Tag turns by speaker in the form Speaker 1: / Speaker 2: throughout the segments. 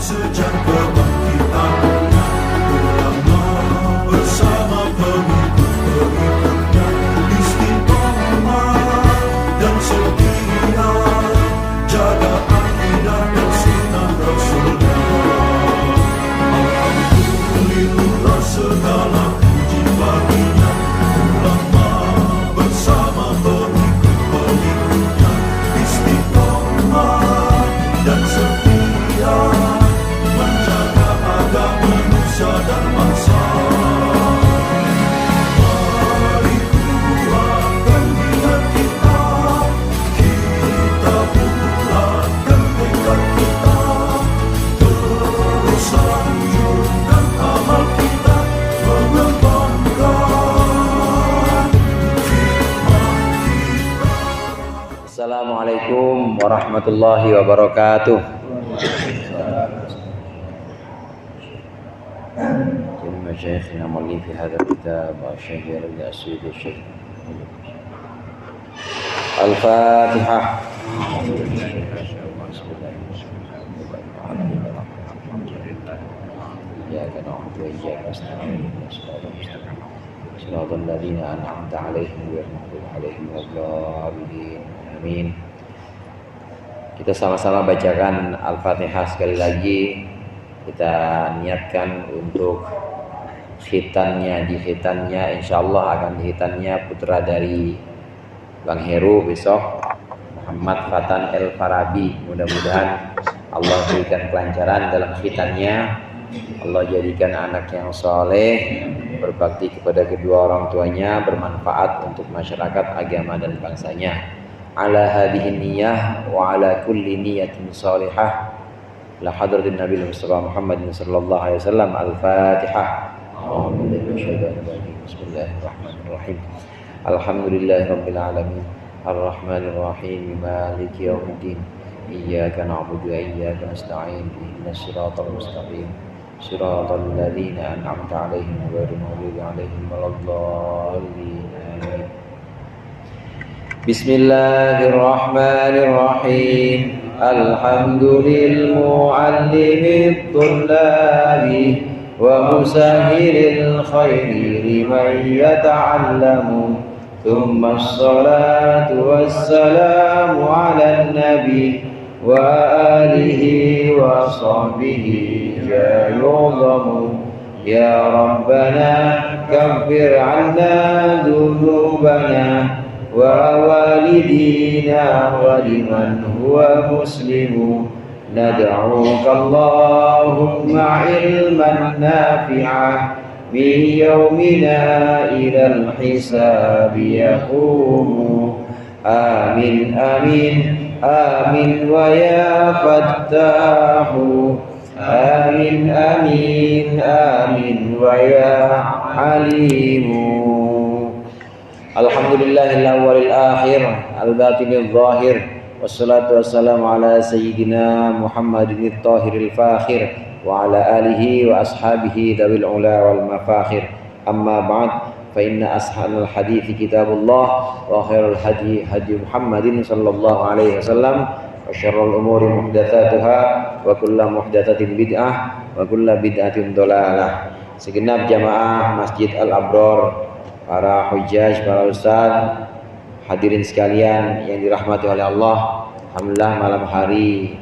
Speaker 1: sejak kebangkitannya, ulama bersama pengikut-pengikutnya istiqomah dan setia jaga akidah dan sunnah Rasulnya. Alhamdulillah segala puji baginya, ulama bersama pengikut-pengikutnya istiqomah dan setia menjaga agama manusia dan bangsa. Mari kuatkan niat kita, kita bulatkan tekad kita, terus lanjutkan amal kita, mengembangkan hikmah kita.
Speaker 2: Assalamualaikum warahmatullahi wabarakatuh. جميع مشايخنا مؤلفي في هذا الكتاب والشيخ السيد الشيخ الفاتحة. إياك نعبد وإياك نستعين صراط الذين أنعمت عليهم غير المغضوب عليهم ولا الضالين. Amin. Kita sama-sama bacakan Al-Fatihah sekali lagi. Kita niatkan untuk khitannya, di khitannya insyaallah akan dihitannya putra dari Bang Heru besok, Muhammad Fatan El Farabi. Mudah-mudahan Allah berikan kelancaran dalam khitannya. Allah jadikan anak yang soleh, berbakti kepada kedua orang tuanya, bermanfaat untuk masyarakat, agama dan bangsanya. Ala hadhihi niyyah wa ala kulli niyatin salihah la hadratin Nabi Mustafa Muhammad sallallahu alaihi wasallam. Al-Fatihah. Bismillahirrahmanirrahim. Alhamdulillahirabbil alamin. Arrahmanir rahim. Maliki yaumiddin. Iyyaka na'budu wa iyyaka nasta'in. Ihdinas siratal mustaqim. Siratal ladzina an'amta 'alaihim ghairil maghdubi 'alaihim waladdallin. Amin. Bismillahirrahmanirrahim. Alhamdulil mu'allimit tullabi wa musahhiril khairi liman yata'allamu. Thumma assalatu wassalamu 'alan nabi wa alihi wa sahbihi ya yu'zamu. Ya Rabbana kaffir 'anna dhunubana wa walidina wa liman huwa muslimu. Nad'uka Allahumma ilman nafi'ah min yawmina ilal hisabi yaqumu. Amin amin amin wa ya fattahu. Amin amin amin wa ya alimu. Alhamdulillahil awwalil akhir al-batinil zahir. Wassalatu wassalamu ala sayyidina Muhammadin at-tahiril fakhir wa ala alihi wa ashabihi dawil ula wal mafakhir. Amma ba'd, fa inna ashanal hadithi kitabullah wa khairul hadi hadi Muhammadin sallallahu alaihi wasallam wa syarrul umuri muhdatsatuha wa kullu muhdatsatin bid'ah wa kullu bid'atin dhalalah. Segenap jamaah Masjid Al-Abror, para hujjaj, para ustaz, hadirin sekalian yang dirahmati oleh Allah. Alhamdulillah malam hari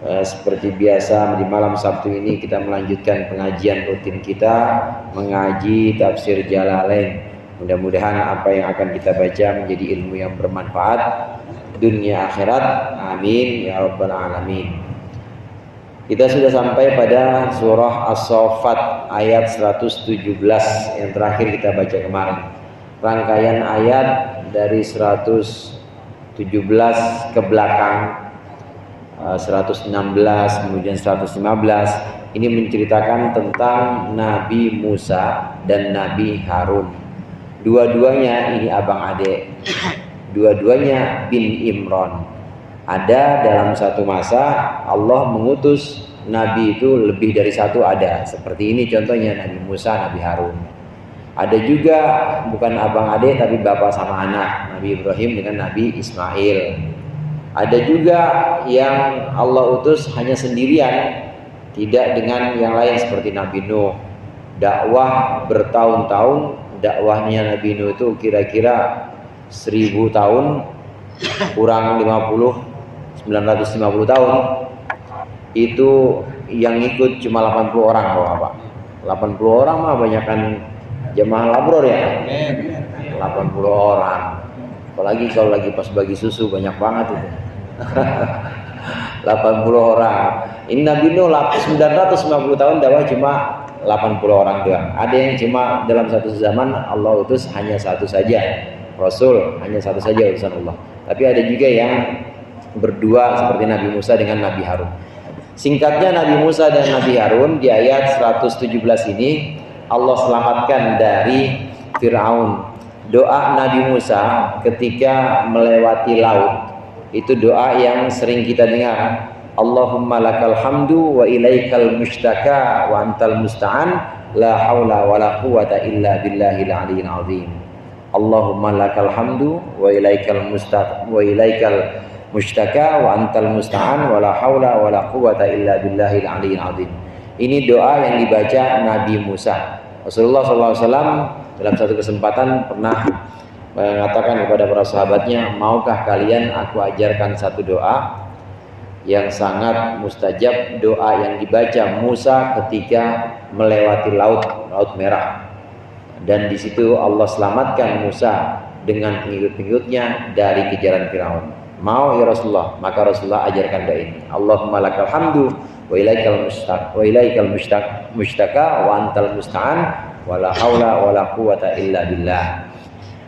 Speaker 2: seperti biasa di malam Sabtu ini kita melanjutkan pengajian rutin kita mengaji tafsir Jalalain. Mudah-mudahan apa yang akan kita baca menjadi ilmu yang bermanfaat dunia akhirat. Amin ya rabbal alamin. Kita sudah sampai pada surah As-Saffat ayat 117 yang terakhir kita baca kemarin. Rangkaian ayat dari 117 ke belakang, 116 kemudian 115 ini menceritakan tentang Nabi Musa dan Nabi Harun. Dua-duanya ini abang adik, dua-duanya bin Imran. Ada dalam satu masa Allah mengutus Nabi itu lebih dari satu ada. Seperti ini contohnya Nabi Musa, Nabi Harun. Ada juga bukan abang adik tapi bapak sama anak, Nabi Ibrahim dengan Nabi Ismail. Ada juga yang Allah utus hanya sendirian, Tidak dengan yang lain seperti Nabi Nuh. Dakwah bertahun-tahun, dakwahnya Nabi Nuh itu kira-kira 1000 tahun kurang 50, 950 tahun. Itu yang ikut cuma 80 orang kalau apa. 80 orang mah banyakkan jemaah labror ya. 80 orang. Apalagi kalau lagi pas bagi susu banyak banget itu. 80 orang. Ini Nabi Nuh 950 tahun dakwah cuma 80 orang doang. Ada yang cuma dalam satu zaman Allah utus hanya satu saja. Rasul hanya satu saja utusan Allah. Tapi ada juga yang berdua seperti Nabi Musa dengan Nabi Harun. Singkatnya Nabi Musa dan Nabi Harun di ayat 117 ini Allah selamatkan dari Fir'aun. Doa Nabi Musa ketika melewati laut itu doa yang sering kita dengar. Allahumma lakal hamdu wa ilaikal mushtaka wa antal musta'an la haula wa la quwata illa billahil aliyyil azim. Allahumma lakal hamdu wa ilaikal mushtaka wa antal musta'an wa la haula wa la quwata illa billahil aliyyil azim. Ini doa yang dibaca Nabi Musa. Rasulullah SAW dalam satu kesempatan pernah mengatakan kepada para sahabatnya, maukah kalian aku ajarkan satu doa yang sangat mustajab, doa yang dibaca Musa ketika melewati laut merah, dan di situ Allah selamatkan Musa dengan pengikut-pengikutnya dari kejaran Firaun. Mau ya Rasulullah? Maka Rasulullah ajarkan doa ini. Allahumma lakal hamdu wa ilaikal mushtaka wa antal musta'an wa la haula wa la quwata illa billah.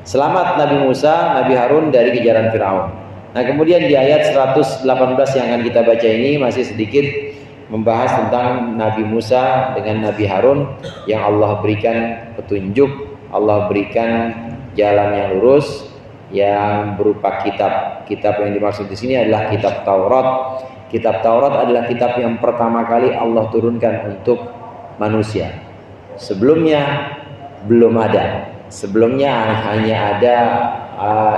Speaker 2: Selamat Nabi Musa, Nabi Harun dari kejaran Firaun. Nah, kemudian di ayat 118 yang akan kita baca ini masih sedikit membahas tentang Nabi Musa dengan Nabi Harun yang Allah berikan petunjuk, Allah berikan jalan yang lurus yang berupa kitab. Kitab yang dimaksud di sini adalah kitab Taurat. Kitab Taurat adalah kitab yang pertama kali Allah turunkan untuk manusia. Sebelumnya belum ada. Sebelumnya hanya ada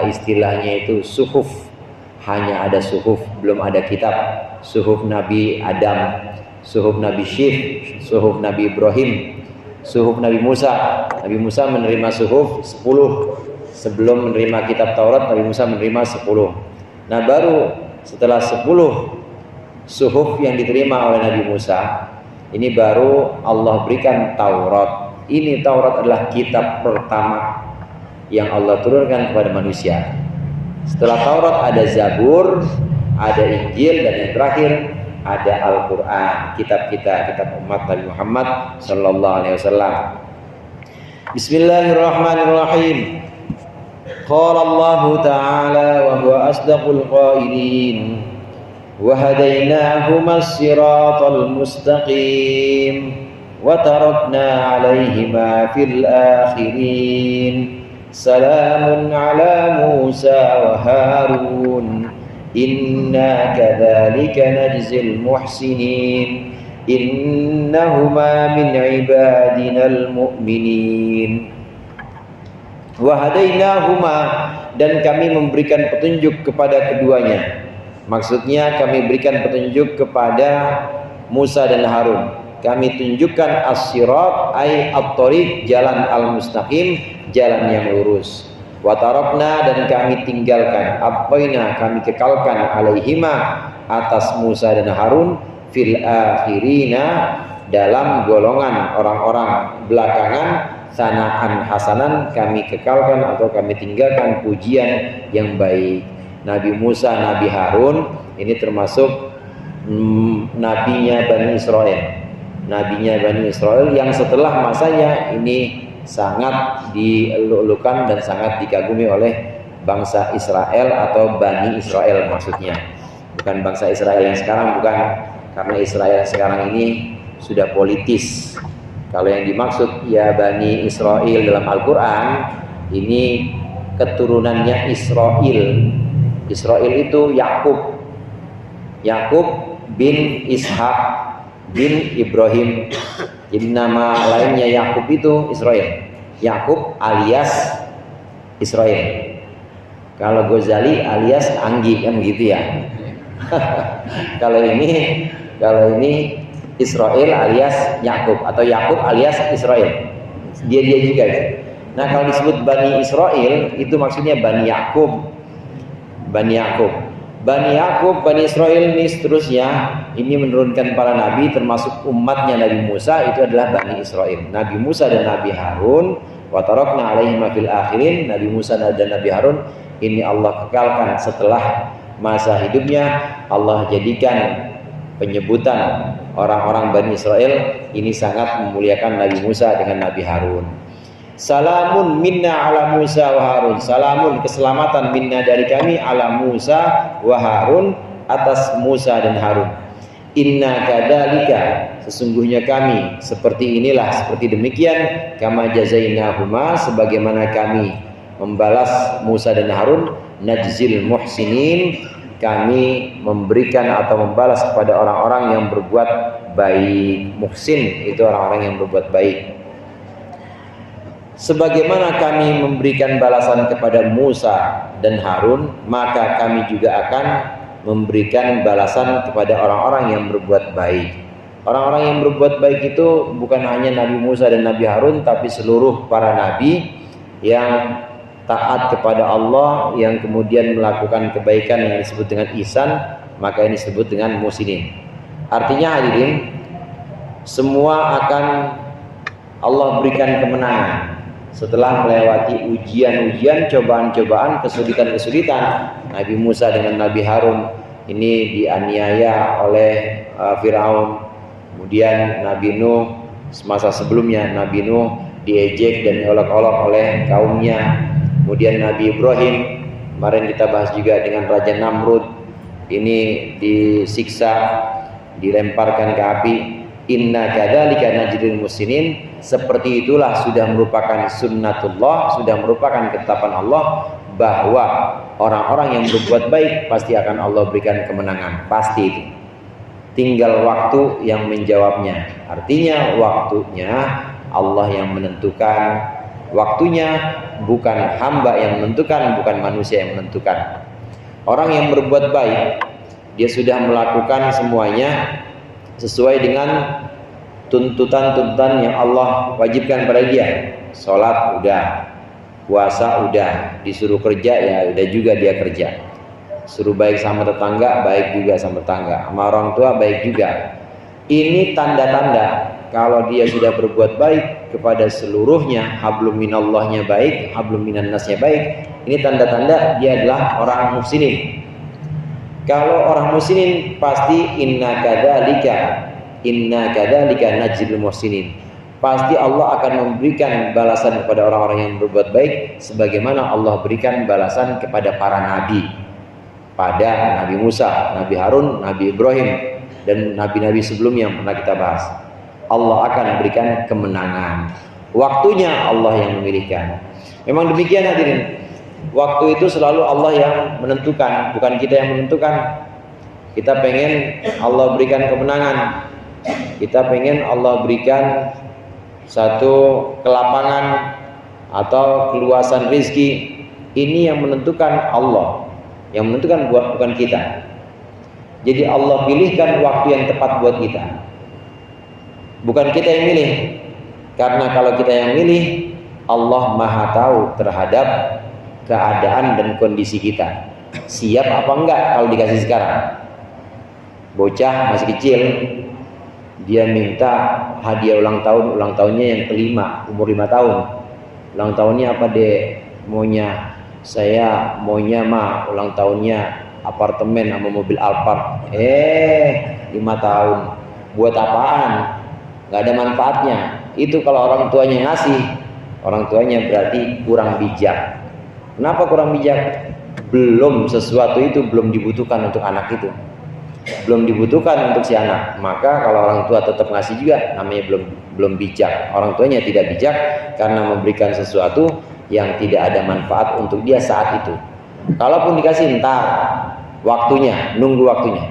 Speaker 2: istilahnya itu suhuf. Hanya ada suhuf, belum ada kitab. Suhuf Nabi Adam, suhuf Nabi Syekh, suhuf Nabi Ibrahim, suhuf Nabi Musa. Nabi Musa menerima suhuf 10. Sebelum menerima kitab Taurat, Nabi Musa menerima 10. Nah, baru setelah 10 suhuf yang diterima oleh Nabi Musa, ini baru Allah berikan Taurat. Ini Taurat adalah kitab pertama yang Allah turunkan kepada manusia. Setelah Taurat ada Zabur, ada Injil, dan yang terakhir ada Al-Quran, kitab kita, kitab umat Nabi Muhammad sallallahu alaihi wasallam. Bismillahirrahmanirrahim. Qala Allah Ta'ala wa huwa asdaqul qailin wa hadainahuma as-siratal mustaqim wa tarakna 'alaihima fil akhirin. Salamun 'ala Musa wa Harun inna kadzalika najzil muhsinin innahuma min ibadinal mu'minin. Wahadainahuma, dan kami memberikan petunjuk kepada keduanya. Maksudnya kami berikan petunjuk kepada Musa dan Harun. Kami tunjukkan as-sirat ay at-thariq, jalan al-mustaqim, jalan yang lurus. Wa tarakna, dan kami tinggalkan, abqaina, kami kekalkan, alaihima, atas Musa dan Harun, fil akhirina, dalam golongan orang-orang belakangan, sanaan hasanan, kami kekalkan atau kami tinggalkan pujian yang baik. Nabi Musa, Nabi Harun ini termasuk nabinya Bani Israel. Nabinya Bani Israel yang setelah masanya ini sangat dielulukan dan sangat dikagumi oleh bangsa Israel atau Bani Israel maksudnya. Bukan bangsa Israel yang sekarang, bukan, karena Israel sekarang ini sudah politis. Kalau yang dimaksud ya Bani Israel dalam Al-Quran, ini keturunannya Israel. Israel itu Yakub. Yakub bin Ishak bin Ibrahim. Jadi nama lainnya Yakub itu Israel. Yakub alias Israel. Kalau Ghazali alias Anggi, kan begitu ya. Kalau ini Israel alias Yakub atau Yakub alias Israel. Dia juga. Nah, kalau disebut Bani Israel itu maksudnya Bani Yakub. Bani Yakub. Bani Yakub, Bani Israel ini seterusnya ini menurunkan para nabi termasuk umatnya Nabi Musa itu adalah Bani Israel. Nabi Musa dan Nabi Harun wa tarakna alaihim fil akhirin. Nabi Musa dan Nabi Harun ini Allah kekalkan setelah masa hidupnya. Allah jadikan penyebutan orang-orang Bani Israel ini sangat memuliakan Nabi Musa dengan Nabi Harun. Salamun minna ala Musa wa Harun. Salamun, keselamatan minna dari kami ala Musa wa Harun, atas Musa dan Harun. Inna kadzalika, sesungguhnya kami seperti inilah, seperti demikian, kama jazainahuma, sebagaimana kami membalas Musa dan Harun, najzil muhsinin, kami memberikan atau membalas kepada orang-orang yang berbuat baik. Muhsin itu orang-orang yang berbuat baik. Sebagaimana kami memberikan balasan kepada Musa dan Harun, maka kami juga akan memberikan balasan kepada orang-orang yang berbuat baik. Orang-orang yang berbuat baik itu bukan hanya Nabi Musa dan Nabi Harun, tapi seluruh para nabi yang taat kepada Allah, yang kemudian melakukan kebaikan yang disebut dengan ihsan, maka ini disebut dengan muhsinin. Artinya hadirin, semua akan Allah berikan kemenangan setelah melewati ujian-ujian, cobaan-cobaan, kesulitan-kesulitan. Nabi Musa dengan Nabi Harun ini dianiaya oleh Firaun. Kemudian Nabi Nuh semasa sebelumnya, Nabi Nuh diejek dan diolok-olok oleh kaumnya. Kemudian Nabi Ibrahim, kemarin kita bahas juga dengan Raja Namrud, ini disiksa, dilemparkan ke api. Inna kadzalika najzil muhsinin, seperti itulah sudah merupakan sunnatullah, sudah merupakan ketetapan Allah bahwa orang-orang yang berbuat baik pasti akan Allah berikan kemenangan, pasti itu. Tinggal waktu yang menjawabnya. Artinya waktunya Allah yang menentukan, waktunya bukan hamba yang menentukan, bukan manusia yang menentukan. Orang yang berbuat baik, dia sudah melakukan semuanya sesuai dengan tuntutan-tuntutan yang Allah wajibkan pada dia. Sholat udah, puasa udah, disuruh kerja ya udah juga dia kerja. Suruh baik sama tetangga, baik juga sama tetangga. Sama orang tua baik juga. Ini tanda-tanda kalau dia sudah berbuat baik kepada seluruhnya, hablum minallahnya baik, hablum minan nasnya baik. Ini tanda-tanda dia adalah orang muhsinin. Kalau orang muhsinin pasti inna kadzalika najzil muhsinin. Pasti Allah akan memberikan balasan kepada orang-orang yang berbuat baik sebagaimana Allah berikan balasan kepada para nabi. Pada Nabi Musa, Nabi Harun, Nabi Ibrahim dan nabi-nabi sebelumnya yang pernah kita bahas. Allah akan memberikan kemenangan. Waktunya Allah yang memilihkan. Memang demikian hadirin. Waktu itu selalu Allah yang menentukan, bukan kita yang menentukan. Kita pengen Allah berikan kemenangan, kita pengen Allah berikan satu kelapangan atau keluasan rezeki. Ini yang menentukan Allah, yang menentukan bukan kita. Jadi Allah pilihkan waktu yang tepat buat kita, bukan kita yang milih. Karena kalau kita yang milih, Allah Maha tahu terhadap keadaan dan kondisi kita. Siap apa enggak kalau dikasih sekarang? Bocah masih kecil, dia minta hadiah ulang tahunnya yang kelima, umur 5 tahun. Ulang tahunnya apa dek? Maunya saya ulang tahunnya apartemen sama mobil Alphard. 5 tahun. Buat apaan? Gak ada manfaatnya. Itu kalau orang tuanya ngasih, orang tuanya berarti kurang bijak. Kenapa kurang bijak? Sesuatu itu belum dibutuhkan untuk anak itu, belum dibutuhkan untuk si anak. Maka kalau orang tua tetap ngasih juga, namanya belum bijak. Orang tuanya tidak bijak karena memberikan sesuatu yang tidak ada manfaat untuk dia saat itu. Kalaupun dikasih ntar, waktunya, nunggu waktunya.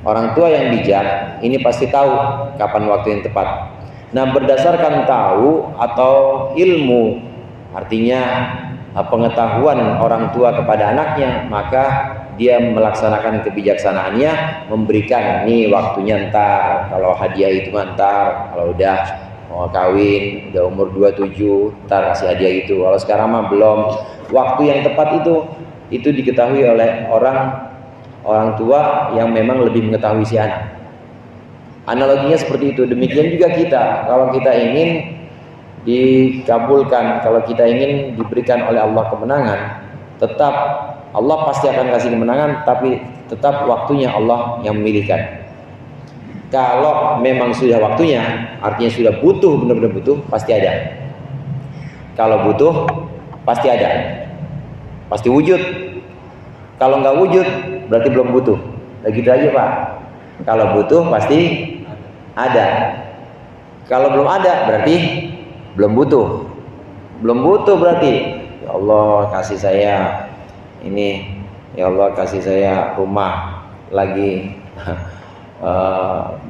Speaker 2: Orang tua yang bijak ini pasti tahu kapan waktu yang tepat. Nah, berdasarkan tahu atau ilmu, artinya pengetahuan orang tua kepada anaknya, maka dia melaksanakan kebijaksanaannya, memberikan nih waktunya ntar, kalau hadiah itu ntar, kalau udah mau kawin, udah umur 27, ntar kasih hadiah itu. Kalau sekarang mah belum. Waktu yang tepat itu diketahui oleh orang tua yang memang lebih mengetahui si anak. Analoginya seperti itu. Demikian juga kita, kalau kita ingin dikabulkan, kalau kita ingin diberikan oleh Allah kemenangan, tetap Allah pasti akan kasih kemenangan, tapi tetap waktunya Allah yang memilihkan. Kalau memang sudah waktunya, artinya sudah butuh, benar-benar butuh, pasti ada. Kalau butuh, pasti ada, pasti wujud. Kalau nggak wujud, berarti belum butuh. Begitu aja Pak. Kalau butuh, pasti ada. Kalau belum ada, berarti belum butuh. Belum butuh berarti, ya Allah kasih saya ini, ya Allah kasih saya rumah lagi,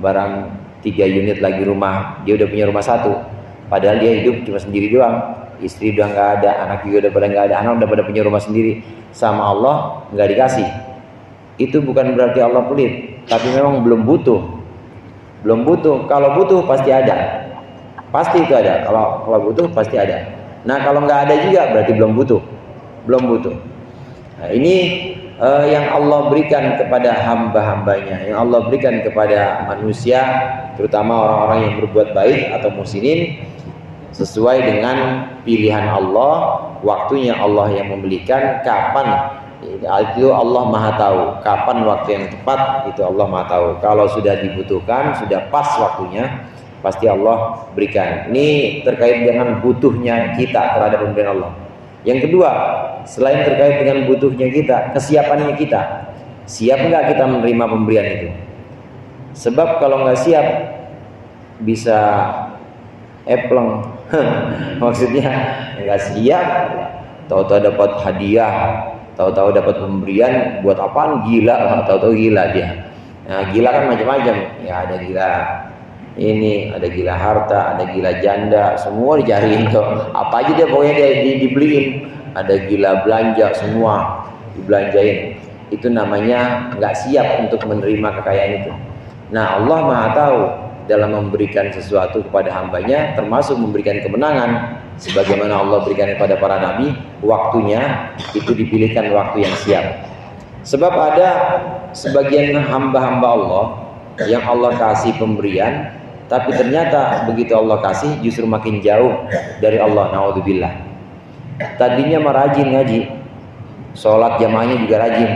Speaker 2: barang 3 unit lagi rumah. Dia udah punya rumah 1, padahal dia hidup cuma sendiri doang. Istri udah nggak ada, anak juga udah pada nggak ada, anak udah pada punya rumah sendiri. Sama Allah nggak dikasih. Itu bukan berarti Allah pelit, tapi memang belum butuh. Belum butuh. Kalau butuh pasti ada. Pasti itu ada. Kalau butuh pasti ada. Nah kalau nggak ada juga berarti belum butuh. Belum butuh. Nah, ini yang Allah berikan kepada hamba-hambanya, yang Allah berikan kepada manusia, terutama orang-orang yang berbuat baik atau muhsinin, sesuai dengan pilihan Allah, waktunya Allah yang memberikan. Kapan itu Allah Maha tahu. Kapan waktu yang tepat itu Allah Maha tahu. Kalau sudah dibutuhkan, sudah pas waktunya, pasti Allah berikan. Ini terkait dengan butuhnya kita terhadap pemberian Allah. Yang kedua, selain terkait dengan butuhnya kita, kesiapannya kita. Siap nggak kita menerima pemberian itu? Sebab kalau nggak siap, bisa epleng. Maksudnya nggak siap, tahu-tahu dapat hadiah, tahu-tahu dapat pemberian, buat apaan? Gila lah, tahu-tahu gila dia. Nah, gila kan macam-macam. Ya ada gila ini, ada gila harta, ada gila janda, semua dicariin tuh. Apa aja dia pokoknya dia dibeliin. Ada gila belanja, semua dibelanjain. Itu namanya nggak siap untuk menerima kekayaan itu. Nah Allah Maha tahu dalam memberikan sesuatu kepada hambanya, termasuk memberikan kemenangan. Sebagaimana Allah berikan kepada para nabi, waktunya itu dipilihkan waktu yang siap. Sebab ada sebagian hamba-hamba Allah yang Allah kasih pemberian, tapi ternyata begitu Allah kasih justru makin jauh dari Allah. Naudzubillah. Tadinya mah rajin ngaji, sholat jamaahnya juga rajin.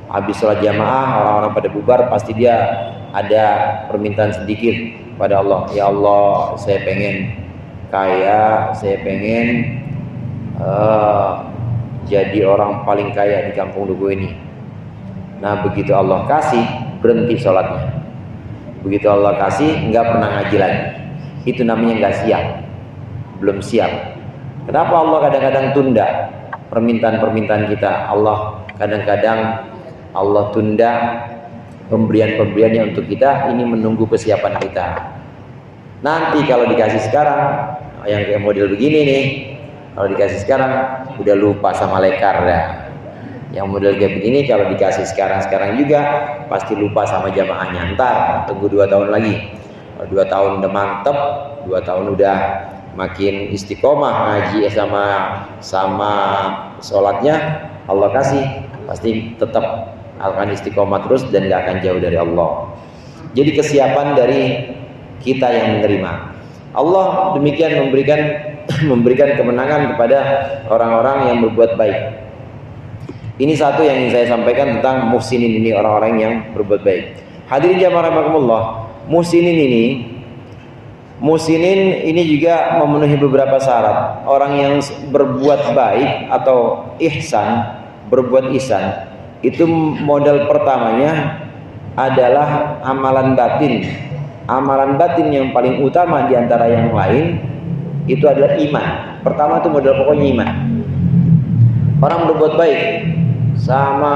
Speaker 2: Habis sholat jamaah, orang-orang pada bubar, pasti dia ada permintaan sedikit pada Allah. Ya Allah, saya pengen kaya, saya pengen jadi orang paling kaya di kampung Dugo ini. Nah begitu Allah kasih, berhenti sholatnya. Begitu Allah kasih, nggak pernah ngaji lagi. Itu namanya nggak siap, belum siap. Kenapa Allah kadang-kadang tunda permintaan-permintaan kita? Allah kadang-kadang Allah tunda pemberian-pemberiannya untuk kita. Ini menunggu kesiapan kita. Nanti kalau dikasih sekarang, yang kayak model begini nih, kalau dikasih sekarang udah lupa sama lekar dah. Yang model kayak begini kalau dikasih sekarang juga pasti lupa sama jamaahnya. Ntar tunggu 2 tahun lagi. 2 tahun udah mantep, 2 tahun udah makin istiqomah ngaji sama sholatnya, Allah kasih pasti tetap akan istiqomah terus dan gak akan jauh dari Allah. Jadi kesiapan dari kita yang menerima. Allah demikian memberikan kemenangan kepada orang-orang yang berbuat baik. Ini satu yang ingin saya sampaikan tentang muhsinin ini, orang-orang yang berbuat baik. Hadirin jamaah rahimakumullah, muhsinin ini juga memenuhi beberapa syarat. Orang yang berbuat baik atau berbuat ihsan, itu modal pertamanya adalah amalan batin. Amalan batin yang paling utama di antara yang lain itu adalah iman. Pertama itu modal pokoknya iman. Orang berbuat baik sama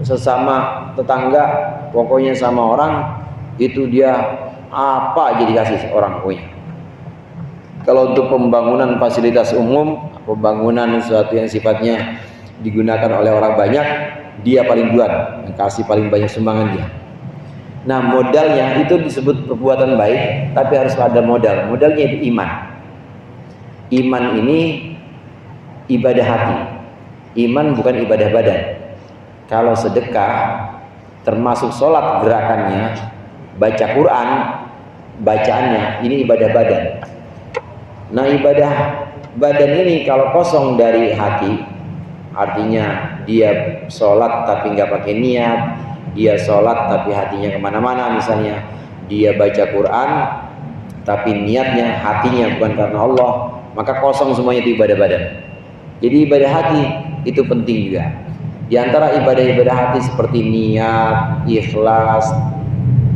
Speaker 2: sesama tetangga, pokoknya sama orang itu dia apa aja dikasih orang pokoknya. Kalau untuk pembangunan fasilitas umum, pembangunan sesuatu yang sifatnya digunakan oleh orang banyak, dia paling duluan, yang kasih paling banyak sumbangan dia. Nah, modalnya itu disebut perbuatan baik, tapi harus ada modal. Modalnya itu iman. Iman ini ibadah hati. Iman bukan ibadah badan. Kalau sedekah termasuk sholat gerakannya, baca Quran bacaannya, ini ibadah badan. Nah, ibadah badan ini kalau kosong dari hati, artinya dia sholat tapi nggak pakai niat, dia sholat tapi hatinya kemana-mana, misalnya dia baca Quran tapi niatnya, hatinya bukan karena Allah, maka kosong semuanya itu ibadah badan. Jadi ibadah hati itu penting juga. Di antara ibadah-ibadah hati seperti niat, ikhlas,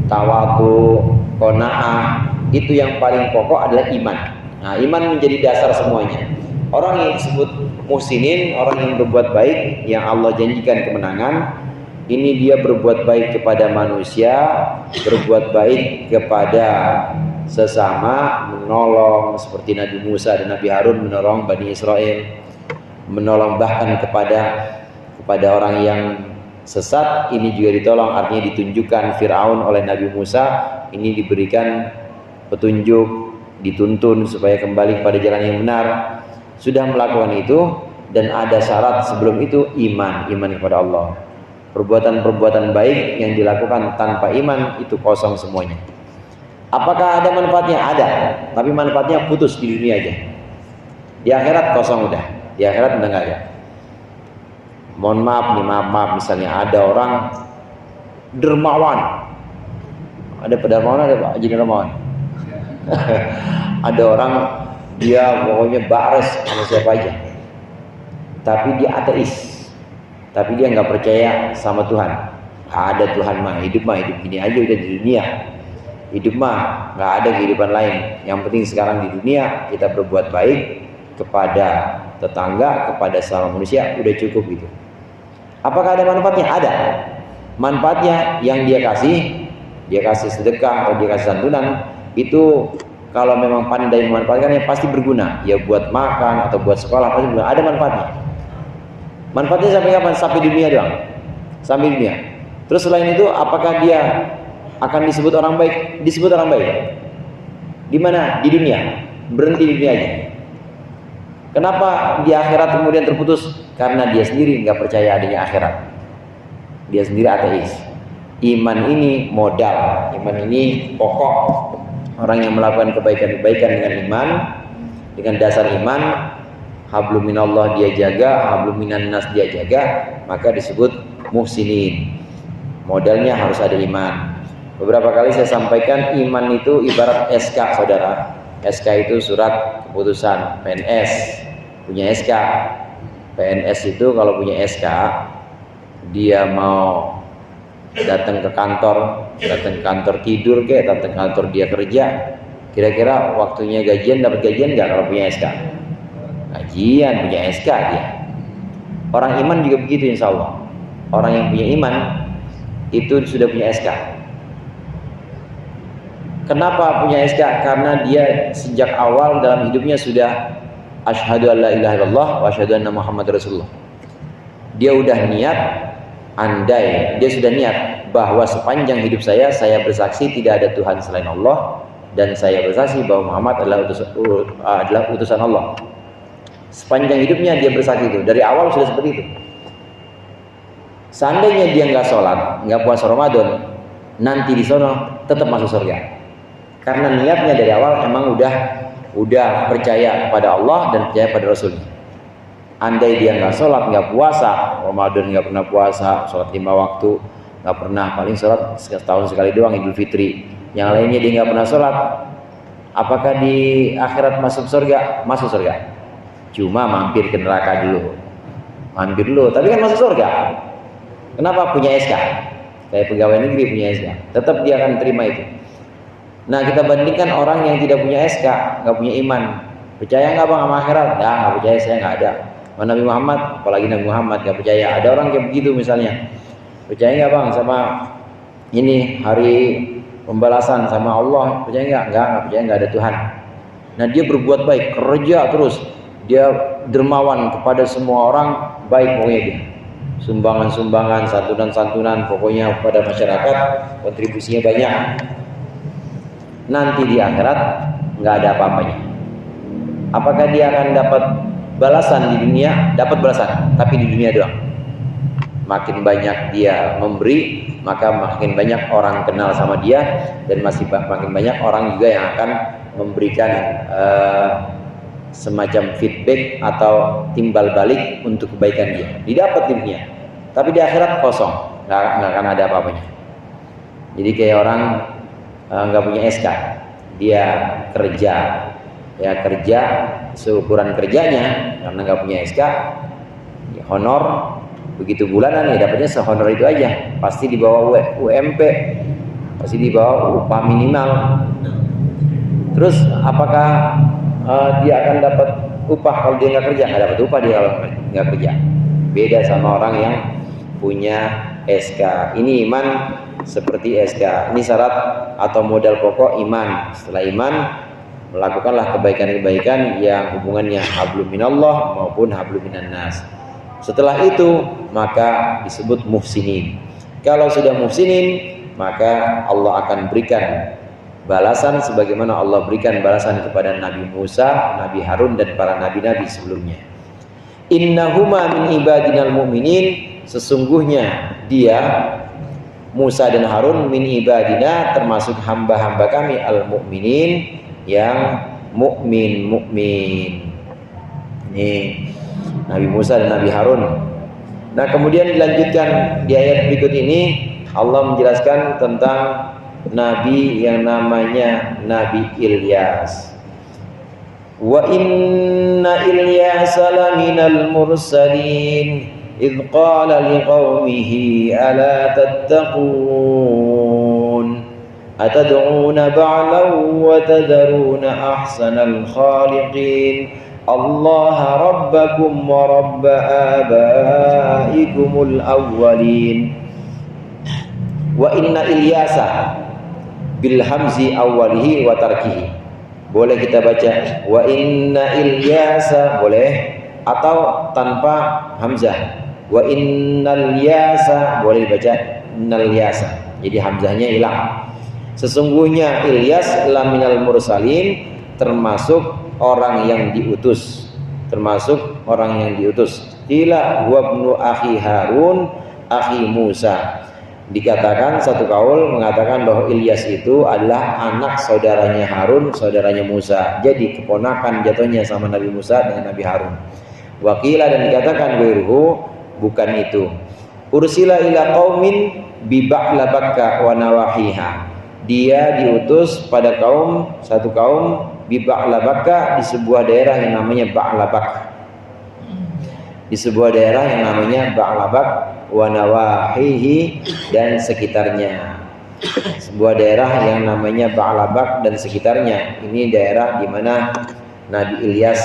Speaker 2: tawadu, qanaah, itu yang paling pokok adalah iman. Nah, iman menjadi dasar semuanya. Orang yang disebut muhsinin, orang yang berbuat baik, yang Allah janjikan kemenangan, ini dia berbuat baik kepada manusia, berbuat baik kepada sesama, menolong seperti Nabi Musa dan Nabi Harun menolong Bani Israel, menolong bahkan kepada orang yang sesat, ini juga ditolong, artinya ditunjukkan Fir'aun oleh Nabi Musa, ini diberikan petunjuk, dituntun supaya kembali kepada jalan yang benar. Sudah melakukan itu, dan ada syarat sebelum itu, iman kepada Allah. Perbuatan-perbuatan baik yang dilakukan tanpa iman itu kosong semuanya. Apakah ada manfaatnya? Ada, tapi manfaatnya putus di dunia aja. Di akhirat kosong udah, di akhirat udah nggak ada. Mohon maaf nih, maaf misalnya ada orang dermawan, ada pedarmawan, ada Pak Haji Dermawan. Ada orang dia pokoknya bares sama siapa aja, tapi dia ateis, tapi dia nggak percaya sama Tuhan. Ada Tuhan mah hidup gini aja udah di dunia, hidup mah nggak ada kehidupan lain, yang penting sekarang di dunia kita berbuat baik kepada tetangga, kepada sesama manusia, udah cukup gitu. Apakah ada manfaatnya? Ada manfaatnya. Yang dia kasih sedekah atau dia kasih santunan, itu kalau memang pandai memanfaatkannya pasti berguna. Ya buat makan atau buat sekolah pasti berguna. Ada manfaatnya. Manfaatnya sampai kapan? Sampai dunia doang. Sampai dunia. Terus selain itu, apakah dia akan disebut orang baik? Disebut orang baik. Di mana? Di dunia. Berhenti di dunia aja. Kenapa di akhirat kemudian terputus? Karena dia sendiri nggak percaya adanya akhirat. Dia sendiri ateis. Iman ini modal, iman ini pokok. Orang yang melakukan kebaikan-kebaikan dengan iman, dengan dasar iman, hablum minallah dia jaga, hablum minan nas dia jaga, maka disebut muhsinin. Modalnya harus ada iman. Beberapa kali saya sampaikan, iman itu ibarat SK, saudara. SK itu surat keputusan. PNS punya SK. PNS itu kalau punya SK, dia mau datang ke kantor tidur kayak datang ke kantor dia kerja, kira-kira waktunya gajian, dapat gajian nggak kalau punya SK? Gajian, punya SK dia. Orang iman juga begitu, insya Allah. Orang yang punya iman itu sudah punya SK. Kenapa punya SK? Karena dia sejak awal dalam hidupnya sudah asyhadu an la ilaha illallah wa asyhadu anna Muhammadar Rasulullah. Dia udah niat, andai dia sudah niat bahwa sepanjang hidup saya bersaksi tidak ada Tuhan selain Allah, dan saya bersaksi bahwa Muhammad adalah utusan Allah. Sepanjang hidupnya dia bersaksi itu, dari awal sudah seperti itu. Seandainya dia nggak sholat, nggak puasa Ramadan, nanti di sono tetap masuk surga. Karena niatnya dari awal emang udah percaya kepada Allah dan percaya pada Rasulnya. Andai dia nggak sholat, nggak puasa Ramadan, nggak pernah puasa, sholat 5 waktu nggak pernah, paling sholat setahun sekali doang Idul Fitri, yang lainnya dia nggak pernah sholat, apakah di akhirat masuk surga? Masuk surga, cuma mampir ke neraka dulu, tapi kan masuk surga. Kenapa? Punya SK, kayak pegawai negeri punya SK, tetap dia akan terima itu. Nah, kita bandingkan orang yang tidak punya SK, nggak punya iman, percaya nggak bang sama akhirat? Ya nggak percaya, saya nggak ada. Nabi Muhammad, apalagi Nabi Muhammad nggak percaya. Ada orang kayak begitu misalnya, percaya nggak bang sama ini hari pembalasan sama Allah? Percaya nggak? Nggak percaya, nggak ada Tuhan. Nah, dia berbuat baik, kerja terus, dia dermawan kepada semua orang, baik pokoknya dia. sumbangan-sumbangan, santunan-santunan, pokoknya pada masyarakat kontribusinya banyak. Nanti di akhirat nggak ada apa-apanya. Apakah dia akan dapat balasan di dunia? Dapat balasan, tapi di dunia doang. Makin banyak dia memberi, maka makin banyak orang kenal sama dia, dan makin banyak orang juga yang akan memberikan semacam feedback atau timbal balik untuk kebaikan dia. Didapat di dunia, tapi di akhirat kosong, nggak akan ada apa-apanya. Jadi kayak orang nggak punya SK, dia kerja seukuran kerjanya, karena nggak punya SK, ya honor begitu bulanan ya dapatnya sehonor itu aja, pasti di bawah UMP, pasti di bawah upah minimal. Terus apakah dia akan dapat upah kalau dia nggak kerja? Nggak dapat upah dia kalau nggak kerja. Beda sama orang yang punya SK. Ini iman seperti SK. Ini syarat atau modal pokok iman. Setelah iman, melakukanlah kebaikan-kebaikan yang hubungannya hablum minallah maupun hablum minan nas. Setelah itu maka disebut muhsinin. Kalau sudah muhsinin, maka Allah akan berikan balasan sebagaimana Allah berikan balasan kepada Nabi Musa, Nabi Harun, dan para nabi-nabi sebelumnya. Innahuma min ibadinal mu'minin, sesungguhnya dia Musa dan Harun min ibadina, termasuk hamba-hamba kami al-mu'minin, yang mukmin. Ini Nabi Musa dan Nabi Harun. Nah, kemudian dilanjutkan di ayat berikut ini, Allah menjelaskan tentang nabi yang namanya Nabi Ilyas. Wa inna Ilyas laminal mursalin idh qala liqaumihi ala tattaqun atad'una ba'lan wa tadharuna ahsanal khaliqin Allah rabbakum wa rabb abaikumul awwalin. Wa inna Ilyasa bil hamzi awwalihi wa tarkihi. Boleh kita baca wa inna Ilyasa, boleh, atau tanpa hamzah. Wa innal yasa, boleh dibaca innal yasa, jadi hamzahnya hilang. Sesungguhnya Ilyas laminal mursalin, termasuk orang yang diutus, Qila huwa ibnu akhi Harun akhi Musa. Dikatakan satu kaul mengatakan bahwa Ilyas itu adalah anak saudaranya Harun, saudaranya Musa. Jadi keponakan jatuhnya sama Nabi Musa dengan Nabi Harun. Wakila, dan dikatakan ghairuhu, bukan itu. Ursila ila qaumin bi Ba'labakka wa nawahiha. Dia diutus pada satu kaum bi Ba'labakka, di sebuah daerah yang namanya Ba'labak. Wa nawahihi, dan sekitarnya. Sebuah daerah yang namanya Ba'labak dan sekitarnya. Ini daerah di mana Nabi Ilyas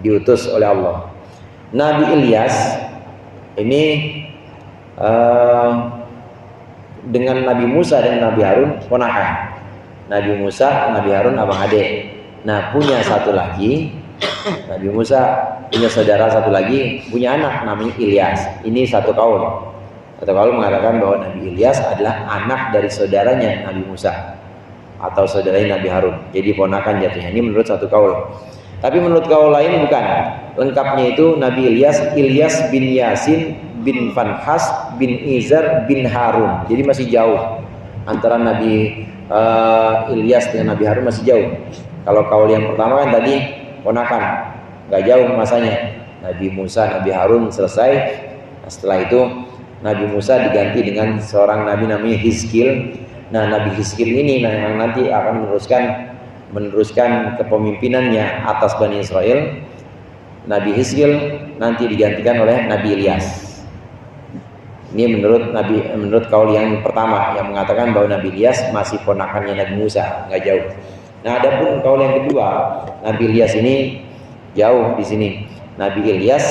Speaker 2: diutus oleh Allah. Nabi Ilyas ini dengan Nabi Musa dan Nabi Harun ponakan. Nabi Musa, Nabi Harun abang adik. Nah, punya satu lagi, Nabi Musa punya saudara satu lagi, punya anak namanya Ilyas. Ini satu kaul. Satu kaul mengatakan bahwa Nabi Ilyas adalah anak dari saudaranya Nabi Musa atau saudaranya Nabi Harun. Jadi ponakan jatuhnya. Ini menurut satu kaul. Tapi menurut kaul lain bukan. Lengkapnya itu Nabi Ilyas bin Yasin bin Fanhas bin Izar bin Harun. Jadi masih jauh antara Nabi Ilyas dengan Nabi Harun, masih jauh. Kalau kaul yang pertama kan tadi ponakan, nggak jauh masanya. Nabi Musa, Nabi Harun selesai. Setelah itu Nabi Musa diganti dengan seorang nabi namanya Hizkil. Nah, Nabi Hizkil ini yang nanti akan meneruskan kepemimpinannya atas Bani Israel. Nabi Hizkil nanti digantikan oleh Nabi Ilyas. Ini menurut kaul yang pertama yang mengatakan bahwa Nabi Ilyas masih ponakannya Nabi Musa, nggak jauh. Nah, adapun kaul yang kedua, Nabi Ilyas ini jauh di sini. Nabi Ilyas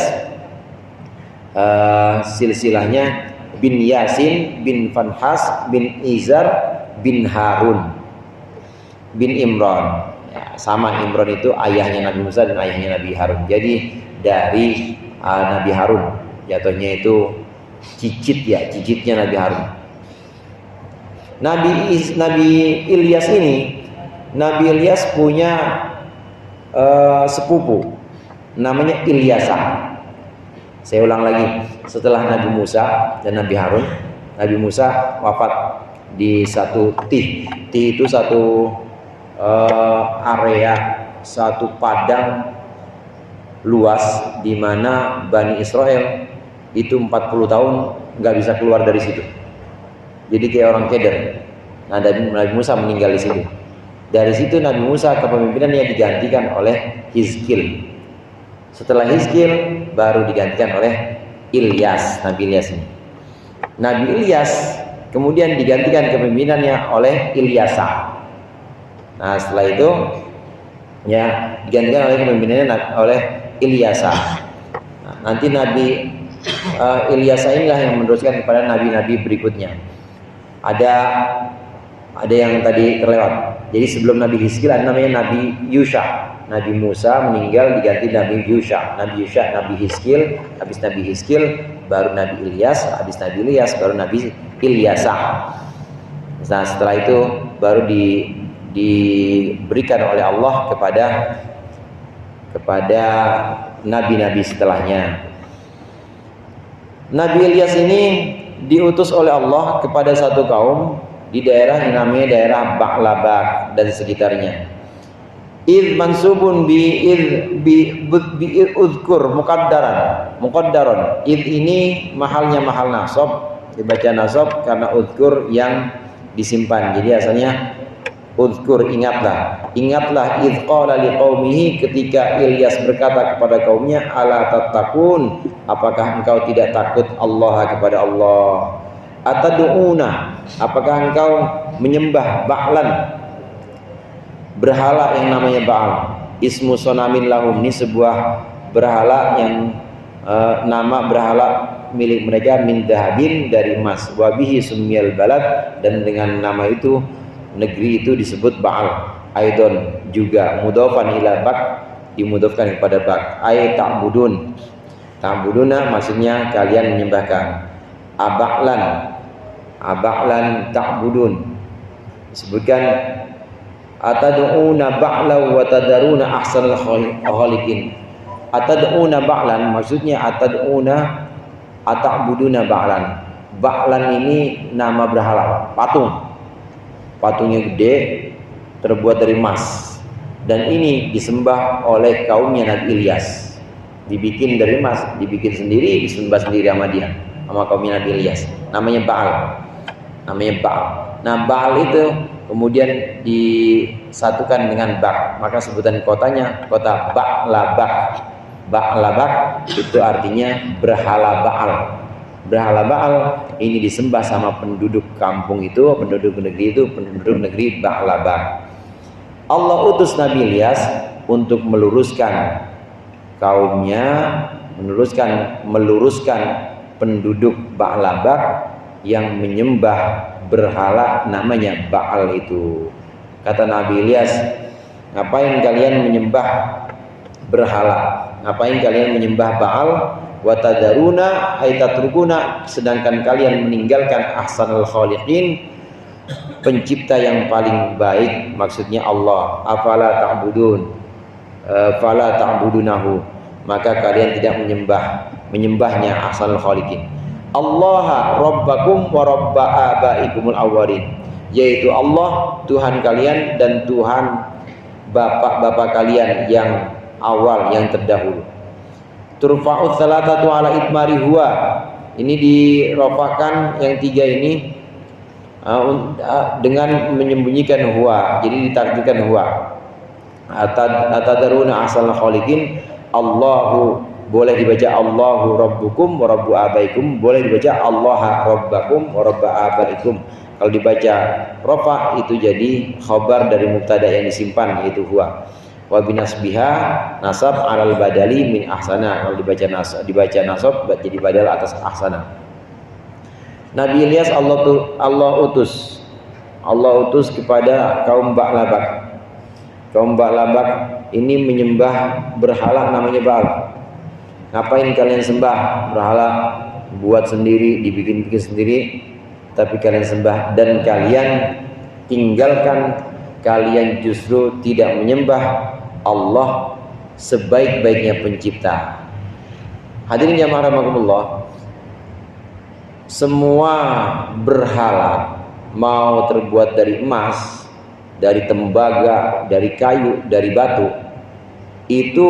Speaker 2: silsilahnya bin Yasin bin Fanhas bin Izar bin Harun bin Imran. Ya, sama, Imran itu ayahnya Nabi Musa dan ayahnya Nabi Harun. Jadi dari Nabi Harun jatuhnya itu cicitnya Nabi Harun. Nabi Ilyas ini, Nabi Ilyas punya sepupu namanya Ilyasa. Saya ulang lagi, setelah Nabi Musa dan Nabi Harun, Nabi Musa wafat di satu Tih itu satu area, satu padang luas di mana Bani Israel itu 40 tahun nggak bisa keluar dari situ. Jadi kayak orang keder. Nah, Nabi Musa meninggal di situ. Dari situ Nabi Musa kepemimpinannya digantikan oleh Hizkil. Setelah Hizkil baru digantikan oleh Ilyas, Nabi Ilyas ini. Nabi Ilyas kemudian digantikan kepemimpinannya oleh Ilyasa. Nah, setelah itu ya digantikan oleh kepemimpinannya oleh Ilyasa. Nah, nanti Nabi Ilyasa inilah yang meneruskan kepada nabi-nabi berikutnya. Ada yang tadi terlewat. Jadi sebelum Nabi Hizkil ada namanya Nabi Yusha. Nabi Musa meninggal diganti Nabi Yusha. Nabi Yusha, Nabi Hizkil, habis Nabi Hizkil baru Nabi Ilyas, habis Nabi Ilyas baru Nabi Ilyasa. Nah, setelah itu baru diberikan oleh Allah kepada nabi-nabi setelahnya. Nabi Ilyas ini diutus oleh Allah kepada satu kaum di daerah yang namanya daerah Ba'labak dan sekitarnya. Id mansubun bi udhkur muqaddaran. Id ini mahalnya mahal nasab, dibaca nasab karena udhkur yang disimpan. Jadi asalnya udhkur, ingatlah id qala liqaumihi, ketika Ilyas berkata kepada kaumnya, ala tattaqun, apakah engkau tidak takut Allah kepada Allah? Atad'una, apakah engkau menyembah Ba'lan, berhala yang namanya Ba'al? Ismu sonamin lahum, ini sebuah berhala yang nama berhala milik mereka, min dahabin, dari emas. Wabihi summiyal balad, dan dengan nama itu negeri itu disebut Ba'al. Aidon juga mudhofan ila bak, dimudhofkan kepada bak. Ay ta'buduna maksudnya kalian menyembahkan. Aba'lan ta'budun, disebutkan atad'una ba'la wa tadaruna ahsanal khaliqin. Atad'una ba'lan maksudnya ata'buduna ba'lan. Ba'lan ini nama berhala, patungnya gede, terbuat dari emas, dan ini disembah oleh kaumnya Nabi Ilyas. Dibikin dari emas, dibikin sendiri, disembah sendiri sama dia, sama kaumnya Nabi Ilyas. Namanya Ba'al. Nah, Ba'al itu kemudian disatukan dengan Bak, maka sebutan kotanya kota Ba'labak. Ba'labak itu artinya berhala Ba'al. Berhala Ba'al ini disembah sama penduduk kampung itu, penduduk negeri Ba'labak. Allah utus Nabi Ilyas untuk meluruskan kaumnya, meluruskan penduduk Ba'labak yang menyembah berhala namanya Ba'al itu. Kata Nabi Ilyas, ngapain kalian menyembah berhala? Ngapain kalian menyembah Ba'al? Wa tadaruna ay tatrukuna, sedangkan kalian meninggalkan ahsanul khaliqin, pencipta yang paling baik, maksudnya Allah. Afala ta'budunahu, maka kalian tidak menyembahnya ahsanul khaliqin. Allah rabbakum wa rabba abaikumul awwalin, yaitu Allah Tuhan kalian dan Tuhan bapak-bapak kalian yang awal, yang terdahulu. Turfa'u salatatu ala itmari huwa, ini dirofakan yang tiga ini dengan menyembunyikan huwa, jadi ditakdirkan huwa. Atadaruna asal khaliqin, Allahu, boleh dibaca Allahu rabbukum wa rabbu abaikum, boleh dibaca Allah rabbakum wa rabba abaikum. Kalau dibaca rofa itu jadi khabar dari mubtada yang disimpan, yaitu huwa. Wa binasbiha nasab alal badali min ahsana, kalau dibaca nasab jadi badal atas ahsana. Nabi Ilyas Allah utus kepada kaum Ba'labak. Kaum Ba'labak ini menyembah berhala namanya Ba'al. Ngapain kalian sembah berhala buat sendiri, dibikin-bikin sendiri, tapi kalian sembah. Dan kalian tinggalkan, kalian justru tidak menyembah Allah sebaik-baiknya pencipta. Hadirin jamaah rahimakumullah, semua berhala, mau terbuat dari emas, dari tembaga, dari kayu, dari batu, itu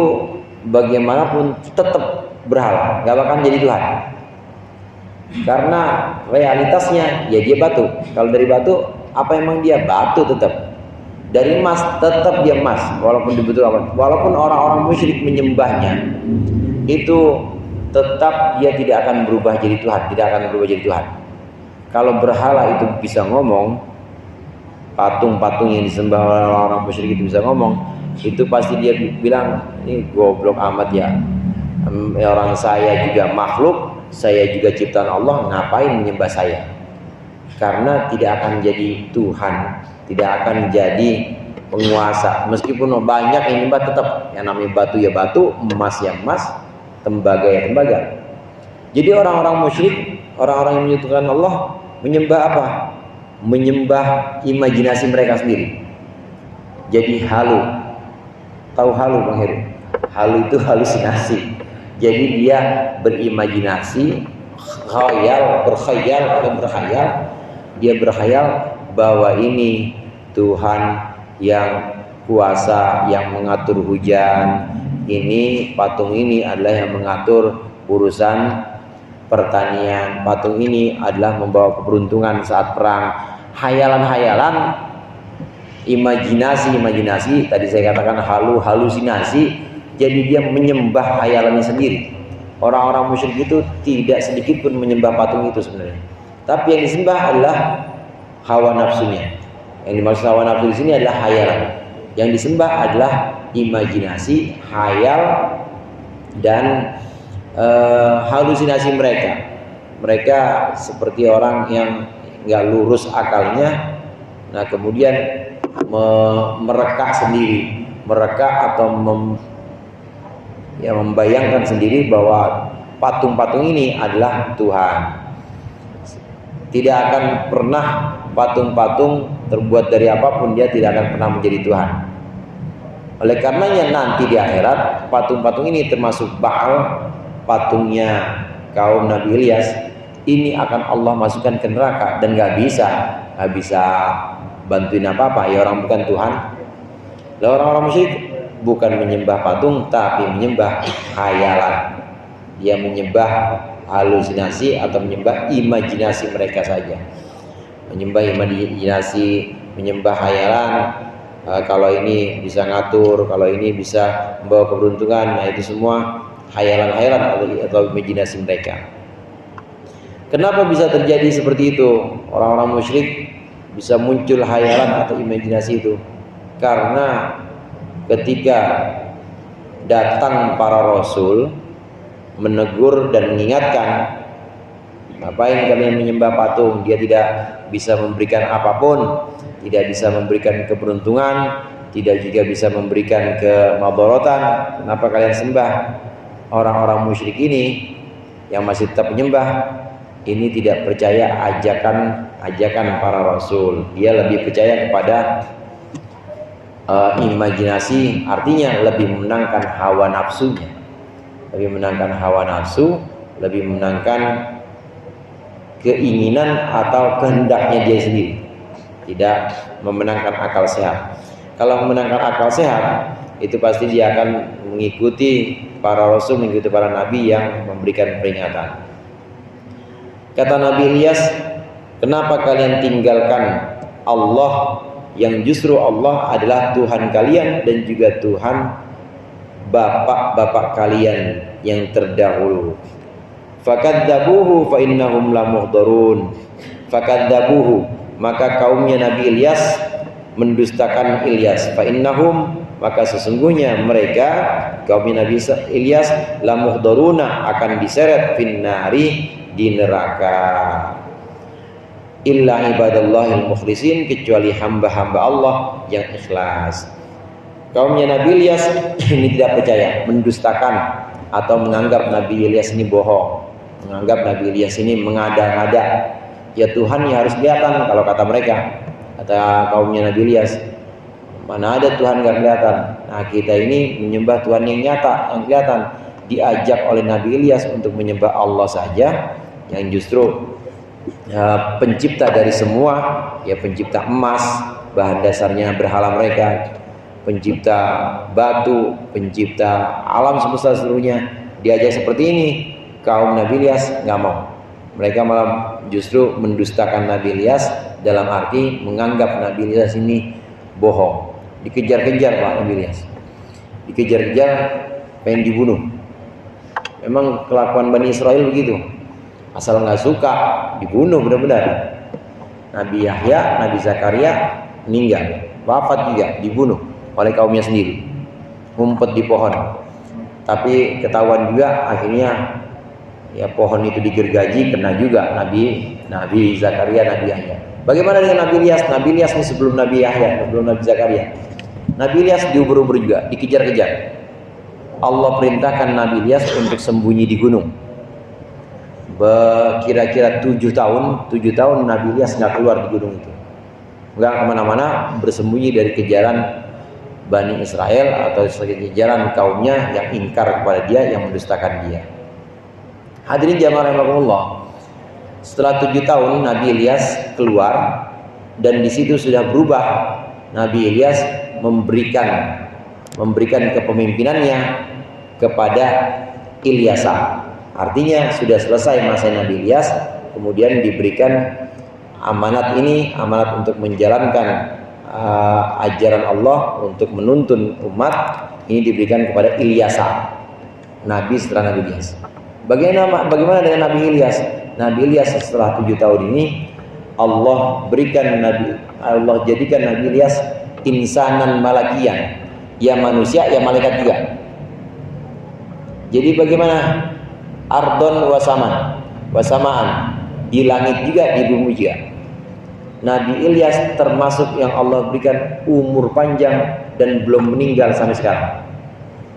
Speaker 2: bagaimanapun tetap berhala, gak bakal jadi Tuhan. Karena realitasnya ya dia batu. Kalau dari batu, apa emang dia batu tetap. Dari emas tetap dia emas, walaupun dibetul-betul. Walaupun orang-orang musyrik menyembahnya, itu tetap dia tidak akan berubah jadi Tuhan, tidak akan berubah jadi Tuhan. Kalau berhala itu bisa ngomong, patung-patung yang disembah oleh orang musyrik itu bisa ngomong, itu pasti dia bilang, ini goblok amat ya. Orang saya juga makhluk, saya juga ciptaan Allah, ngapain menyembah saya? Karena tidak akan jadi Tuhan, tidak akan jadi penguasa. Meskipun banyak yang nyembah, tetap yang namanya batu ya batu, emas ya emas, tembaga ya tembaga. Jadi orang-orang musyrik, orang-orang yang menyekutukan Allah, menyembah apa? Menyembah imajinasi mereka sendiri. Jadi halu. Tahu halu Bang Heru? Halu itu halusinasi. Jadi dia berimajinasi, berkhayal, dia berkhayal bahwa ini Tuhan yang kuasa, yang mengatur hujan. Ini patung ini adalah yang mengatur urusan pertanian. Patung ini adalah membawa keberuntungan saat perang. Hayalan-hayalan, imajinasi. Tadi saya katakan halusinasi. Jadi dia menyembah hayalannya sendiri. Orang-orang musyrik itu tidak sedikit pun menyembah patung itu sebenarnya. Tapi yang disembah adalah hawa nafsunya. Yang dimaksud hawa nafsu di sini adalah hayalan. Yang disembah adalah imajinasi, hayal, dan halusinasi mereka. Mereka seperti orang yang nggak lurus akalnya. Nah kemudian mereka sendiri, atau membayangkan sendiri bahwa patung-patung ini adalah Tuhan. Tidak akan pernah patung-patung terbuat dari apapun, dia tidak akan pernah menjadi Tuhan. Oleh karenanya nanti di akhirat, patung-patung ini termasuk Baal, patungnya kaum Nabi Ilyas, ini akan Allah masukkan ke neraka dan gak bisa bantuin apa-apa. Ya orang bukan Tuhan. Lah orang-orang musyrik bukan menyembah patung, tapi menyembah khayalan. Dia menyembah halusinasi atau menyembah imajinasi mereka saja. Menyembah imajinasi, menyembah khayalan. Kalau ini bisa ngatur, kalau ini bisa membawa keberuntungan, nah itu semua khayalan-khayalan atau imajinasi mereka. Kenapa bisa terjadi seperti itu? Orang-orang musyrik bisa muncul khayalan atau imajinasi itu karena ketika datang para rasul menegur dan mengingatkan, ngapain kalian menyembah patung? Dia tidak bisa memberikan apapun, tidak bisa memberikan keberuntungan, tidak juga bisa memberikan kemadharatan. Kenapa kalian sembah? Orang-orang musyrik ini yang masih tetap menyembah ini tidak percaya ajakan para rasul. Dia lebih percaya kepada imajinasi, artinya lebih memenangkan hawa nafsunya, lebih menangkan keinginan atau kehendaknya dia sendiri, tidak memenangkan akal sehat. Kalau memenangkan akal sehat, itu pasti dia akan mengikuti para rasul, mengikuti para nabi yang memberikan peringatan. Kata Nabi Ilyas, kenapa kalian tinggalkan Allah yang justru Allah adalah Tuhan kalian dan juga Tuhan bapak-bapak kalian yang terdahulu. Fakadzabuhu fa innahum lamuhdharun. Fakadzabuhu, maka kaumnya Nabi Ilyas mendustakan Ilyas. Fa innahum, maka sesungguhnya mereka kaumnya Nabi Ilyas lamuhdharuna, akan diseret finnari, di neraka. Illa ibadallahil mukhlisin, kecuali hamba-hamba Allah yang ikhlas. Kaumnya Nabi Ilyas ini tidak percaya, mendustakan atau menganggap Nabi Ilyas ini bohong. menganggap Nabi Ilyas ini mengada-ngada. Ya Tuhan ya harus kelihatan kalau kata mereka, kata kaumnya Nabi Ilyas. Mana ada Tuhan nggak kelihatan? Nah kita ini menyembah Tuhan yang nyata, yang kelihatan. Diajak oleh Nabi Ilyas untuk menyembah Allah saja, yang justru pencipta dari semua, ya pencipta emas, bahan dasarnya berhala mereka, pencipta batu, pencipta alam semesta seluruhnya, diajak seperti ini, kaum Nabi Ilyas nggak mau. Mereka malah justru mendustakan Nabi Ilyas dalam arti menganggap Nabi Ilyas ini bohong. Dikejar-kejar Pak Nabi Ilyas, dikejar-kejar, pengen dibunuh. Memang kelakuan Bani Israel begitu, asal nggak suka dibunuh benar-benar. Nabi Yahya, Nabi Zakaria meninggal, wafat juga, dibunuh oleh kaumnya sendiri, ngumpet di pohon. Tapi ketahuan juga akhirnya ya pohon itu digergaji, kena juga Nabi Zakaria, Nabi Yahya. Bagaimana dengan Nabi Ilyas? Nabi Ilyas ini sebelum Nabi Yahya, sebelum Nabi Zakaria. Nabi Ilyas diubur-ubur juga, dikejar-kejar. Allah perintahkan Nabi Ilyas untuk sembunyi di gunung. Kira-kira 7 tahun Nabi Ilyas nggak keluar di gunung itu, nggak kemana-mana, bersembunyi dari kejaran Bani Israel atau kejaran kaumnya yang ingkar kepada dia, yang mendustakan dia. Hadirin jamaah rahimakumullah, setelah 7 tahun Nabi Ilyas keluar, dan di situ sudah berubah. Nabi Ilyas memberikan kepemimpinannya kepada Ilyasa. Artinya sudah selesai masa Nabi Ilyas, kemudian diberikan amanat ini, amanat untuk menjalankan ajaran Allah, untuk menuntun umat, ini diberikan kepada Ilyasa, Nabi setelah Nabi Ilyas. Bagaimana dengan Nabi Ilyas? Nabi Ilyas setelah 7 tahun ini Allah jadikan Nabi Ilyas insanan malakian, ya manusia ya malaikat juga. Jadi bagaimana? Ardon wasamaan, di langit juga, di bumi juga. Nabi Ilyas termasuk yang Allah berikan umur panjang dan belum meninggal sampai sekarang.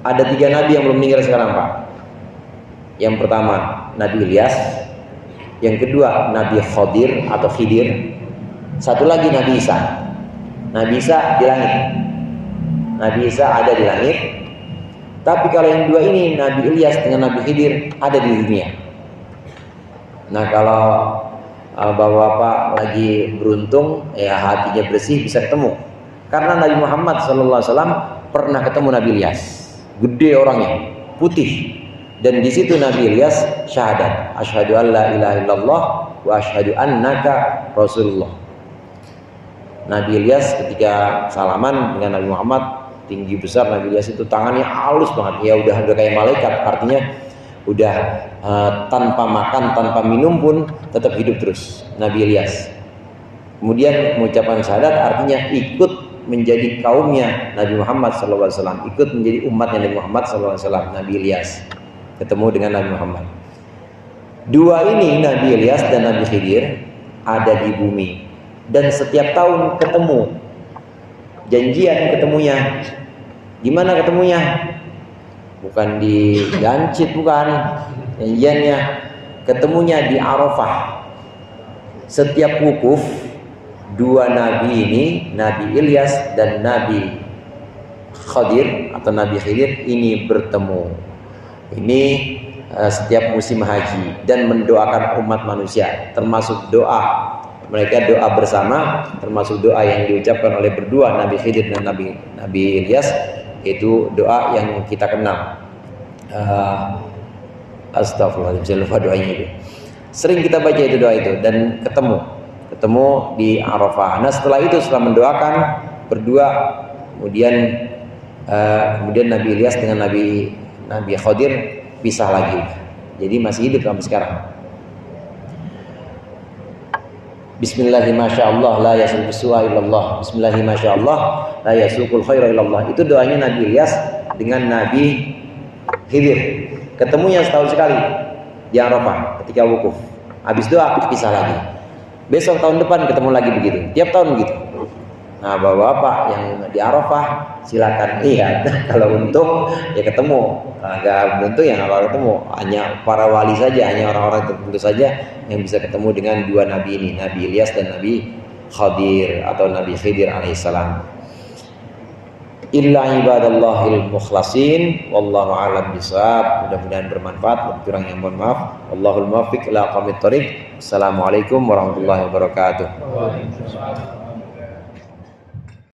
Speaker 2: Ada 3 nabi yang belum meninggal sekarang Pak. Yang pertama Nabi Ilyas, yang kedua Nabi Khidir atau Khidir, satu lagi Nabi Isa. Nabi Isa di langit, Nabi Isa ada di langit. Tapi kalau yang 2 ini, Nabi Ilyas dengan Nabi Khidir, ada di dunia. Nah kalau bapak-bapak lagi beruntung, ya hatinya bersih, bisa ketemu. Karena Nabi Muhammad SAW pernah ketemu Nabi Ilyas, gede orangnya, putih. Dan di situ Nabi Ilyas syahadat, asyhadu an la ilaha illallah wa asyhadu annaka rasulullah. Nabi Ilyas ketika salaman dengan Nabi Muhammad, tinggi besar Nabi Ilyas itu, tangannya halus banget, ya udah kayak malaikat, artinya udah tanpa makan, tanpa minum pun tetap hidup terus Nabi Ilyas. Kemudian mengucapkan syahadat artinya ikut menjadi kaumnya Nabi Muhammad SAW, ikut menjadi umatnya Nabi Muhammad SAW. Nabi Ilyas ketemu dengan Nabi Muhammad. 2 ini, Nabi Ilyas dan Nabi Khidir, ada di bumi dan setiap tahun ketemu. Janjian ketemunya. Gimana ketemunya? Bukan di Gancit, bukan. Janjiannya ketemunya di Arafah. Setiap wukuf 2 nabi ini, Nabi Ilyas dan Nabi Khidir atau Nabi Khidir ini bertemu. Ini setiap musim haji dan mendoakan umat manusia, termasuk doa. Mereka doa bersama, termasuk doa yang diucapkan oleh berdua Nabi Khidir dan Nabi Ilyas, itu doa yang kita kenal. Astagfirullahaladzim, saya lupa doanya itu. Sering kita baca itu doa itu, dan ketemu di Arafah. Nah setelah itu, setelah mendoakan berdua, kemudian Nabi Ilyas dengan Nabi Khidir pisah lagi. Jadi masih hidup sampai sekarang. Bismillahirrahmanirrahim, la yasuqul su'a illallah. Bismillahirrahmanirrahim, la yasuqul khaira illallah. Itu doanya Nabi Ilyas dengan Nabi Khidir. Ketemunya setahun sekali di Arafah ketika wukuf. Habis doa pisah lagi. Besok tahun depan ketemu lagi begitu. Tiap tahun begitu. Nah, bapak-bapak yang di Arafah silakan lihat. Kalau untung ya ketemu, agak beruntung ya nggak bakal ketemu. Hanya para wali saja, hanya orang-orang tertentu saja yang bisa ketemu dengan dua nabi ini, Nabi Ilyas dan Nabi Khadir atau Nabi Khidir alaihissalam. Illa ibadallahil mukhlasin, wallahu a'lam bishawab. Mudah-mudahan bermanfaat, lebih kurang yang mohon maaf. Wallahul muwaffiq ila aqwamit thoriq. Assalamualaikum warahmatullahi wabarakatuh.